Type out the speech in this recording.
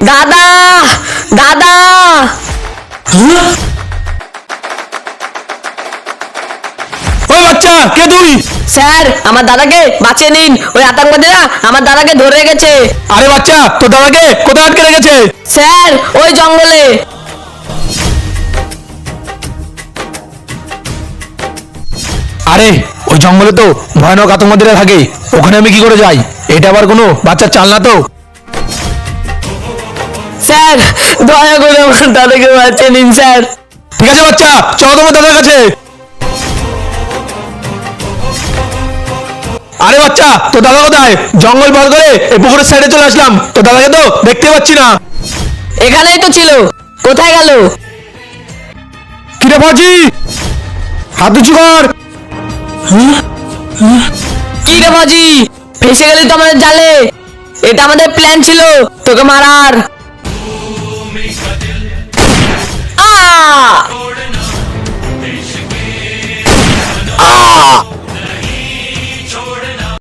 দাদা দাদা ওই বাচ্চা, কে তুই? স্যার আমার দাদাকে বাঁচিয়ে নিন, ওই আতঙ্কবাদীরা আমার দাদাকে ধরে রেখেছে। আরে বাচ্চা, তোর দাদাকে কোথায় আটকে রেখেছে? স্যার ওই জঙ্গলে। আরে ওই জঙ্গলে তো ভয়ানক আতঙ্কবাদীরা থাকে, ওখানে আমি কি করে যাই? এটা আবার কোনো বাচ্চার চাল না তো? স্যার দয়া করে আমার দাদাকে বাঁচিয়ে নিন স্যার। ঠিক আছে বাচ্চা, চলো তোমার দাদার কাছে। আরে বাচ্চা, তোর দাদা কোথায়? জঙ্গল পার করে এই পুকুরের সাইডে চলে আসলাম, তোর দাদাকে তো দেখতে পাচ্ছি না। এখানেই তো ছিল, কোথায় গেল? কিরে ফাজি, হাত উঁচু কর। কি রে বাজি, ফেসে গেলি তো আমাদের জালে। এটা আমাদের প্ল্যান ছিল তোকে মারার।